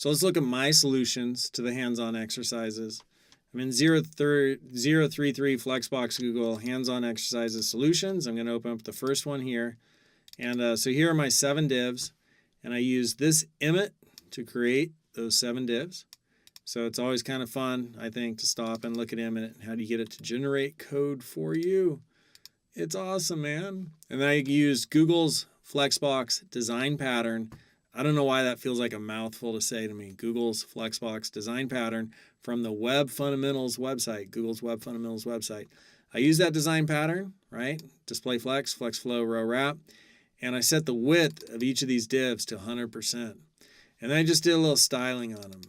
So let's look at my solutions to the hands-on exercises. I'm in 033 Flexbox Google hands-on exercises solutions. I'm going to open up the first one here. And so here are my 7 divs. And I use this emmet to create those 7 divs. So it's always kind of fun, I think, to stop and look at emmet and how do you get it to generate code for you. It's awesome, man. And then I use Google's Flexbox design pattern. I don't know why that feels like a mouthful to say to me. Google's Flexbox design pattern from the Web Fundamentals website, Google's Web Fundamentals website. I use that design pattern, right? Display flex, flex flow, row wrap. And I set the width of each of these divs to 100%. And then I just did a little styling on them.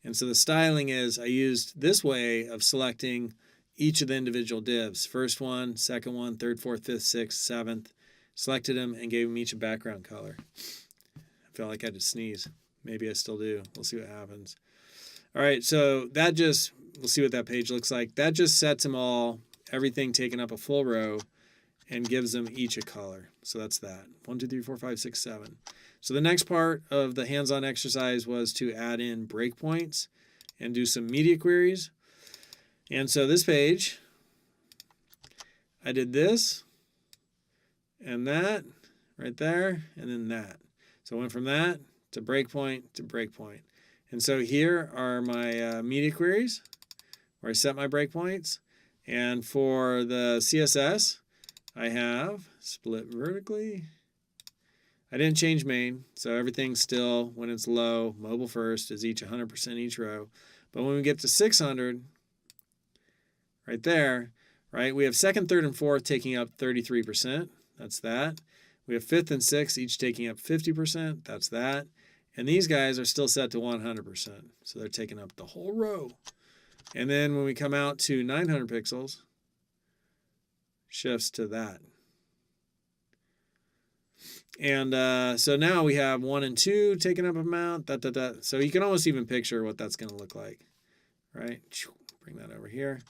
And so the styling is I used this way of selecting each of the individual divs. First one, second one, third, fourth, fifth, sixth, seventh. Selected them and gave them each a background color. I felt like I had to sneeze. Maybe I still do. We'll see what happens. All right, so that just, we'll see what that page looks like. That just sets them all, everything taking up a full row, and gives them each a color. So that's that. 1, 2, 3, 4, 5, 6, 7. So the next part of the hands-on exercise was to add in breakpoints and do some media queries. And so this page, I did this and that right there, and then that. So I went from that to breakpoint to breakpoint. And so here are my media queries where I set my breakpoints. And for the CSS, I have split vertically. I didn't change main, so everything's still, when it's low, mobile first is each 100% each row. But when we get to 600, right there, right, we have second, third, and fourth taking up 33%. That's that. We have fifth and sixth each taking up 50%. That's that. And these guys are still set to 100%. So they're taking up the whole row. And then when we come out to 900 pixels, shifts to that. And so now we have 1 and 2 taking up amount. So you can almost even picture what that's going to look like, right? Bring that over here.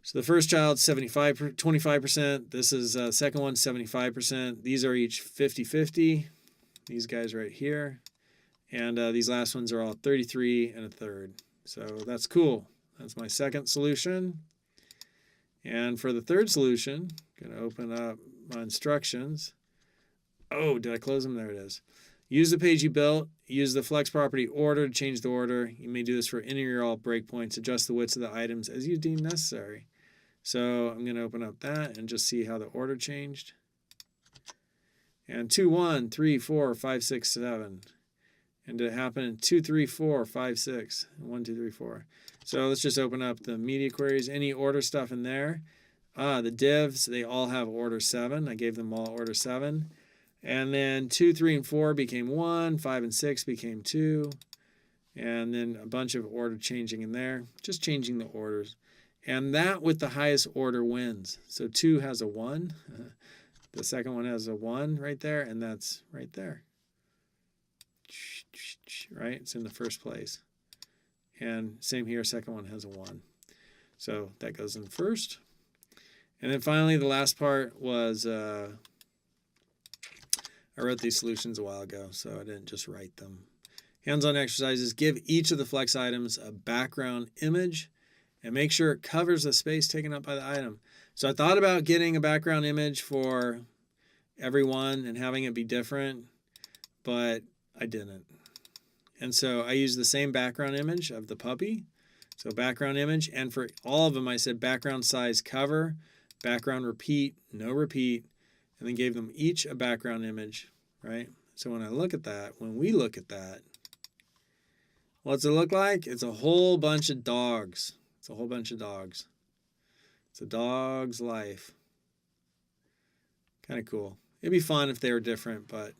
So the first child 25%. This is second one 75%. These are each 50-50. These guys right here, and these last ones are all 33 and a third. So that's cool. That's my second solution. And for the third solution, I'm going to open up my instructions. Oh, did I close them? There it is. Use the page you built. Use the flex property order to change the order. You may do this for any or all breakpoints. Adjust the widths of the items as you deem necessary. So I'm going to open up that and just see how the order changed. And 2, 1, 3, 4, 5, 6, 7. And did it happen in 2, 3, 4, 5, 6? 1, 2, 3, 4. So let's just open up the media queries. Any order stuff in there. The divs, they all have order 7. I gave them all order 7. And then 2, 3, and 4 became 1. 5 and 6 became 2. And then a bunch of order changing in there. Just changing the orders. And that with the highest order wins. So 2 has a 1. The second one has a 1 right there, and that's right there. Right? It's in the first place. And same here, second one has a 1. So that goes in first. And then finally, the last part was, I wrote these solutions a while ago, so I didn't just write them. Hands-on exercises, give each of the flex items a background image and make sure it covers the space taken up by the item. So I thought about getting a background image for everyone and having it be different, but I didn't. And so I used the same background image of the puppy. So background image, and for all of them I said background size cover, background repeat, no repeat, and then gave them each a background image, right? So when I look at that, when we look at that, what's it look like? It's a whole bunch of dogs. It's a whole bunch of dogs. It's a dog's life. Kind of cool. It'd be fun if they were different, but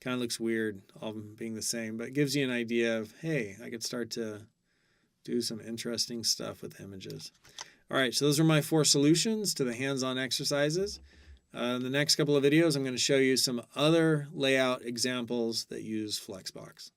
kind of looks weird, all of them being the same. But it gives you an idea of, hey, I could start to do some interesting stuff with images. All right, so those are my 4 solutions to the hands-on exercises. In the next couple of videos, I'm going to show you some other layout examples that use Flexbox.